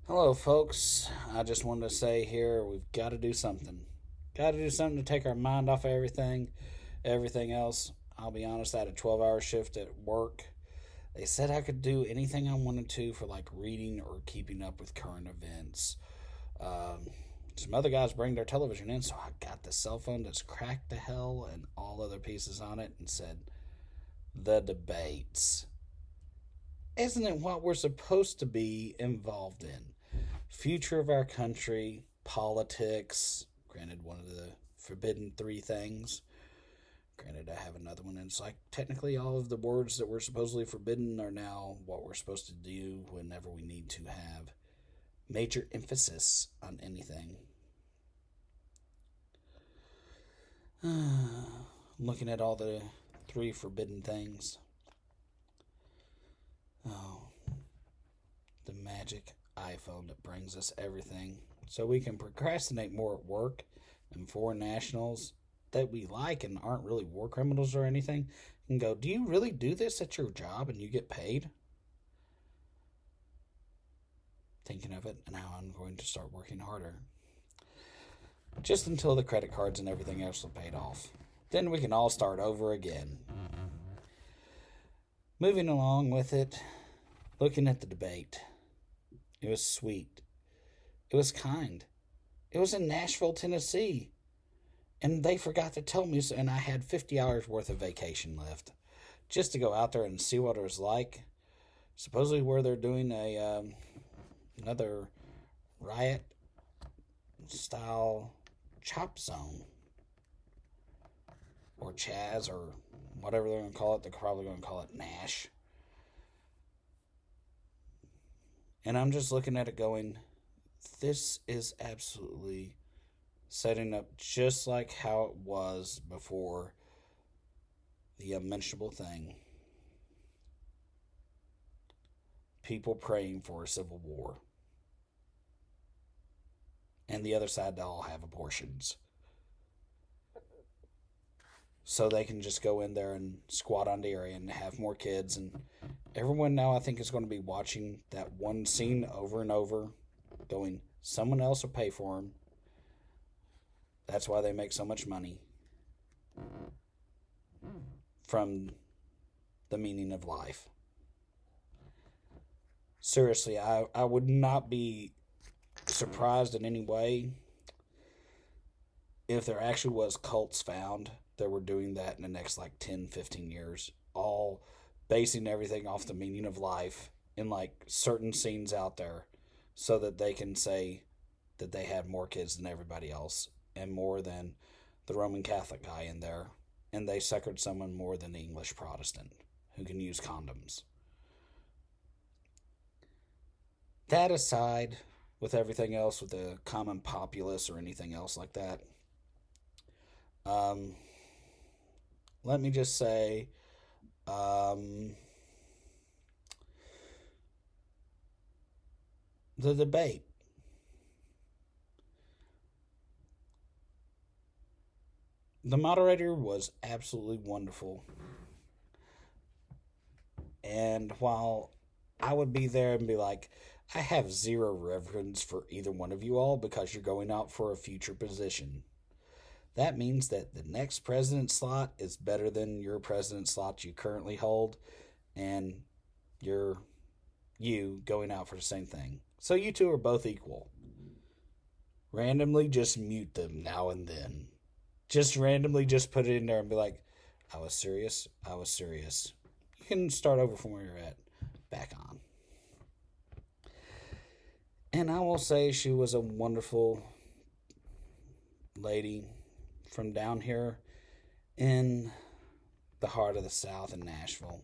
Hello, folks. I just wanted to say here we've got to do something. Got to do something to take our mind off of everything else. I'll be honest, I had a 12-hour shift at work. They said I could do anything I wanted to for like reading or keeping up with current events. Um, some other guys bring their television in, so I got the cell phone that's cracked to hell and all other pieces on it and said, the debates. Isn't it what we're supposed to be involved in? Future of our country, politics, granted, one of the forbidden three things. Granted, I have another one, and it's like technically all of the words that were supposedly forbidden are now what we're supposed to do whenever we need to have major emphasis on anything. Looking at all the three forbidden things. Oh, the magic iPhone that brings us everything. So we can procrastinate more at work and foreign nationals that we like and aren't really war criminals or anything and go, do you really do this at your job and you get paid? Thinking of it and how I'm going to start working harder. Just until the credit cards and everything else are paid off. Then we can all start over again. Moving along with it, looking at the debate. It was sweet. It was kind. It was in Nashville, Tennessee. And they forgot to tell me, and I had 50 hours worth of vacation left just to go out there and see what it was like. Supposedly, where they're doing another riot style chop zone or Chaz or whatever they're going to call it. They're probably going to call it Nash. And I'm just looking at it going, this is absolutely setting up just like how it was before the unmentionable thing. People praying for a civil war. And the other side to all have abortions. So they can just go in there and squat on the area and have more kids. And everyone now, I think, is going to be watching that one scene over and over, going, someone else will pay for them. That's why they make so much money from the meaning of life. Seriously, I would not be surprised in any way if there actually was cults found that were doing that in the next like 10, 15 years, all basing everything off the meaning of life in like certain scenes out there so that they can say that they had more kids than everybody else and more than the Roman Catholic guy in there, and they suckered someone more than the English Protestant who can use condoms. That aside, with everything else, with the common populace or anything else like that, um, let me just say, um, the debate. The moderator was absolutely wonderful. And while I would be there and be like, I have zero reverence for either one of you all because you're going out for a future position. That means that the next president slot is better than your president slot you currently hold, and you're you going out for the same thing. So you two are both equal. Randomly just mute them now and then. Just randomly just put it in there and be like, I was serious. I was serious. You can start over from where you're at. Back on. And I will say she was a wonderful lady from down here in the heart of the South in Nashville.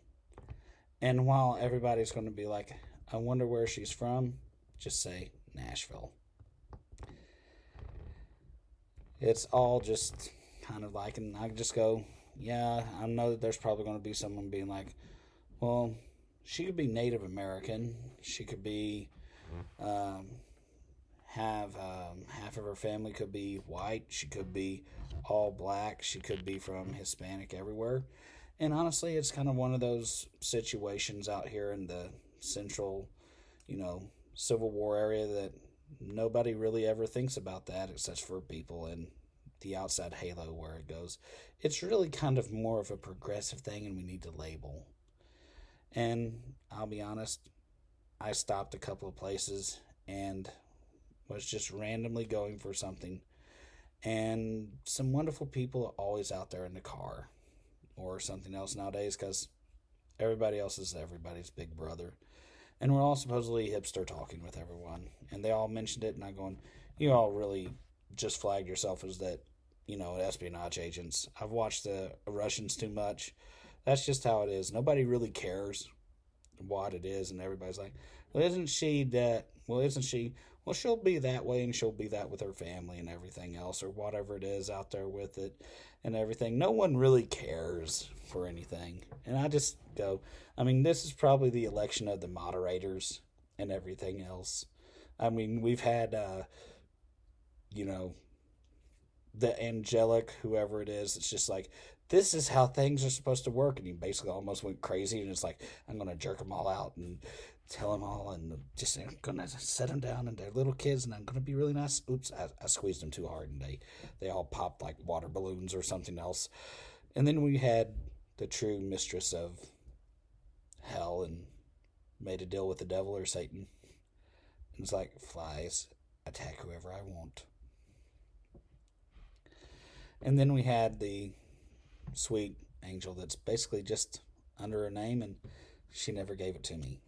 And while everybody's going to be like, I wonder where she's from, just say Nashville. It's all just kind of like, and I just go, yeah, I know that there's probably going to be someone being like, well, she could be Native American. She could be, um, have half of her family could be white. She could be all black. She could be from Hispanic everywhere. And honestly, it's kind of one of those situations out here in the central, you know, Civil War area that nobody really ever thinks about that except for people in the outside halo where it goes. It's really kind of more of a progressive thing, and we need to label. And I'll be honest, I stopped a couple of places and was just randomly going for something. And some wonderful people are always out there in the car or something else nowadays because everybody else is everybody's big brother. And we're all supposedly hipster talking with everyone. And they all mentioned it, and I'm going, you all really just flagged yourself as that, espionage agents. I've watched the Russians too much. That's just how it is. Nobody really cares what it is, and everybody's like, well, isn't she that? Well, isn't she? Well, she'll be that way, and she'll be that with her family and everything else, or whatever it is out there with it and everything. No one really cares for anything. And I just go, this is probably the election of the moderators and everything else. We've had, the angelic, whoever it is, it's just like, this is how things are supposed to work. And he basically almost went crazy, and it's like, I'm going to jerk them all out and tell them all, and just I'm going to set them down, and they're little kids, and I'm going to be really nice. Oops, I squeezed them too hard, and they all popped like water balloons or something else. And then we had the true mistress of hell and made a deal with the devil or Satan. And it's like, flies, attack whoever I want. And then we had the sweet angel that's basically just under her name, and she never gave it to me.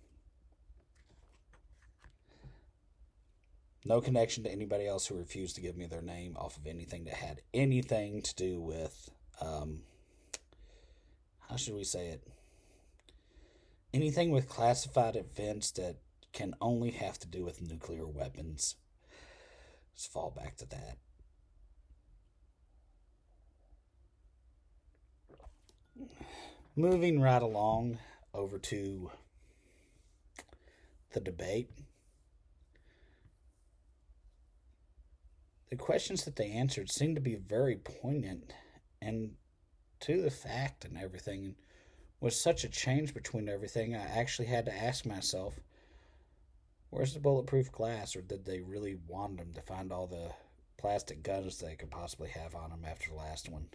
No connection to anybody else who refused to give me their name off of anything that had anything to do with, how should we say it? Anything with classified events that can only have to do with nuclear weapons. Let's fall back to that. Moving right along over to the debate. The questions that they answered seemed to be very poignant and to the fact and everything. Was such a change between everything, I actually had to ask myself, where's the bulletproof glass? Or did they really want them to find all the plastic guns they could possibly have on them after the last one?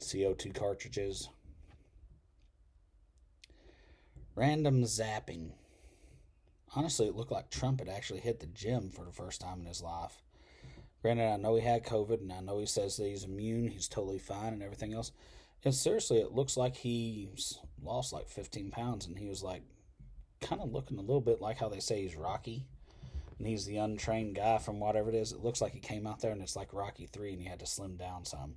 CO2 cartridges. Random zapping. Honestly, it looked like Trump had actually hit the gym for the first time in his life. Granted, I know he had COVID, and I know he says that he's immune, he's totally fine and everything else. And seriously, it looks like he's lost like 15 pounds, and he was like kind of looking a little bit like how they say he's Rocky. And he's the untrained guy from whatever it is. It looks like he came out there and it's like Rocky 3 and he had to slim down some.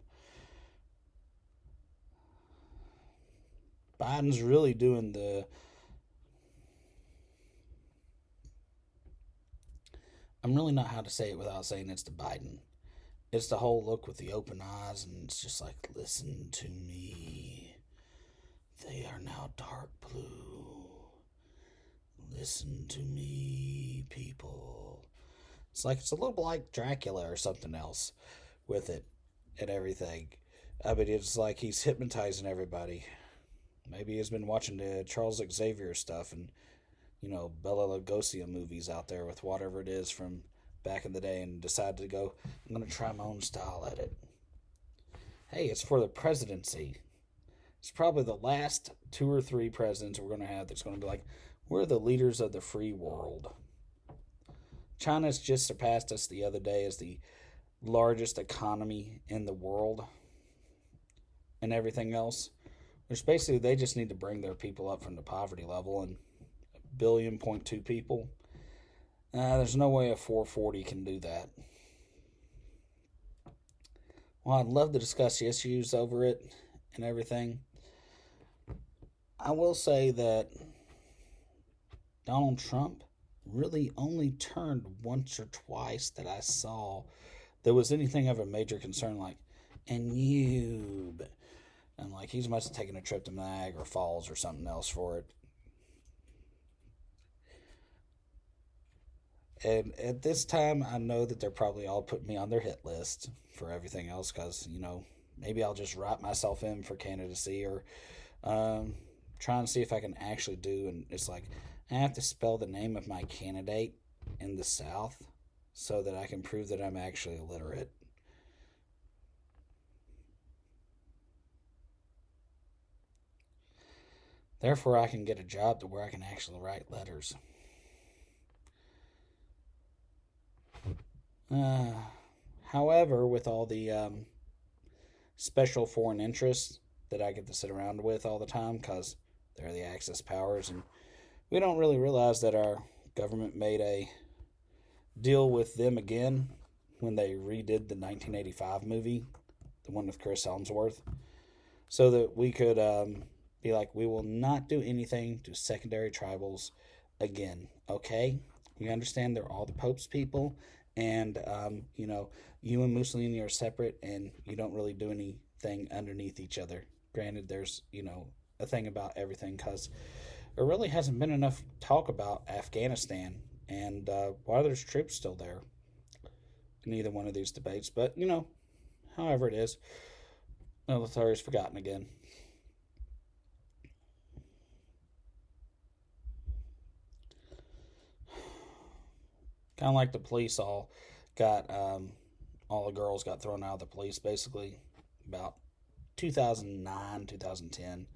Biden's really doing the... I'm really not how to say it without saying it's the Biden. It's the whole look with the open eyes, and it's just like, listen to me. They are now dark blue. Listen to me, people. It's like, it's a little bit like Dracula or something else with it and everything. It's like he's hypnotizing everybody. Maybe he's been watching the Charles Xavier stuff and, Bela Lugosi movies out there with whatever it is from back in the day and decided to go, I'm going to try my own style at it. Hey, it's for the presidency. It's probably the last 2 or 3 presidents we're going to have that's going to be like, we're the leaders of the free world. China's just surpassed us the other day as the largest economy in the world and everything else. Which basically they just need to bring their people up from the poverty level, and 1.2 billion people. There's no way a 440 can do that. Well, I'd love to discuss the issues over it and everything. I will say that Donald Trump really only turned once or twice that I saw there was anything of a major concern, like, and like he must have taken a trip to Niagara Falls or something else for it. And at this time, I know that they're probably all putting me on their hit list for everything else because, maybe I'll just write myself in for candidacy or trying to see if I can actually do, and it's like I have to spell the name of my candidate in the South so that I can prove that I'm actually illiterate. Therefore, I can get a job to where I can actually write letters. However, with all the special foreign interests that I get to sit around with all the time because they're the Axis powers, and we don't really realize that our government made a deal with them again when they redid the 1985 movie, the one with Chris Helmsworth, so that we could be like, we will not do anything to secondary tribals again, okay? We understand they're all the Pope's people, and, you and Mussolini are separate, and you don't really do anything underneath each other. Granted, there's, a thing about everything, because there really hasn't been enough talk about Afghanistan, and why there's troops still there in either one of these debates. But, however it is, military is forgotten again. Kind of like the police all the girls got thrown out of the police basically about 2009, 2010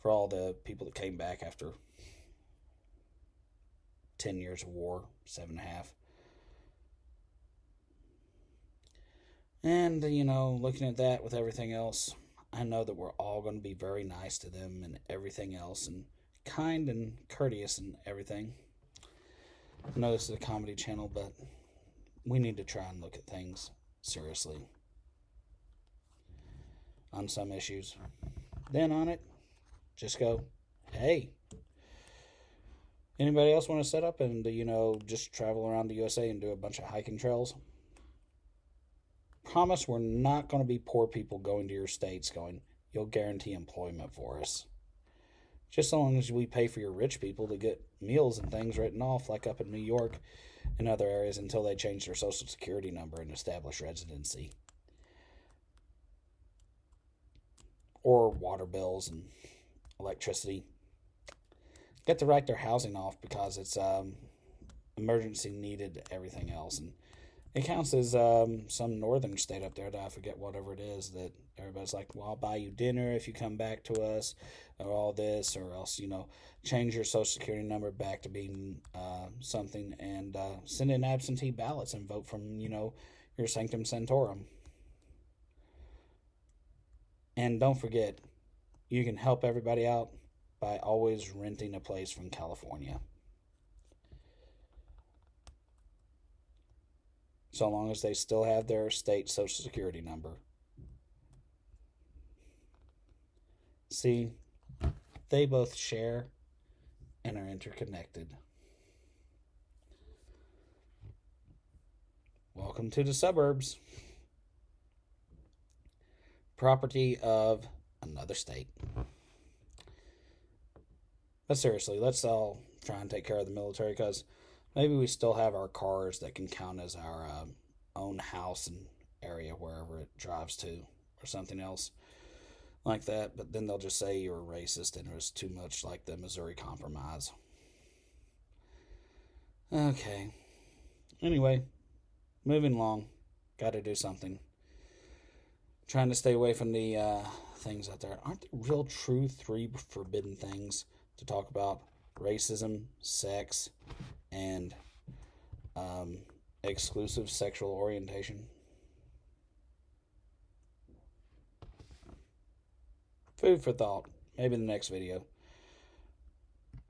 for all the people that came back after 10 years of war, 7.5. And, looking at that with everything else, I know that we're all going to be very nice to them and everything else, and kind and courteous and everything. I know this is a comedy channel, but we need to try and look at things seriously on some issues. Then on it, just go, hey, anybody else want to set up and, just travel around the USA and do a bunch of hiking trails? Promise we're not going to be poor people going to your states going, you'll guarantee employment for us. Just so long as we pay for your rich people to get meals and things written off, like up in New York and other areas, until they change their social security number and establish residency. Or water bills and electricity. Get to write their housing off because it's emergency needed, everything else. And it counts as some northern state up there that I forget whatever it is, that everybody's like, well, I'll buy you dinner if you come back to us, or all this, or else, change your social security number back to being something, and send in absentee ballots and vote from, your sanctum sanctorum. And don't forget, you can help everybody out by always renting a place from California. So long as they still have their state social security number. See, they both share and are interconnected. Welcome to the suburbs. Property of another state. But seriously, let's all try and take care of the military, because maybe we still have our cars that can count as our own house and area wherever it drives to, or something else like that. But then they'll just say you're a racist and it was too much like the Missouri Compromise. Okay. Anyway, moving along. Got to do something. Trying to stay away from the things out there. Aren't there real true 3 forbidden things to talk about? Racism, sex, and exclusive sexual orientation. Food for thought. Maybe in the next video.